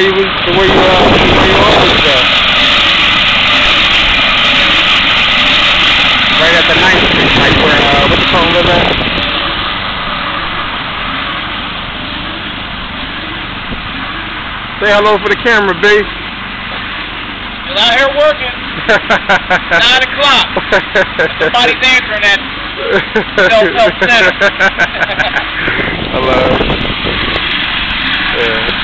where you always go. Right at the 9th Street, like where what the phone live at? Say hello for the camera, B. Still out here working. 9 o'clock. Somebody's answering that self-help center. Hello. Yeah.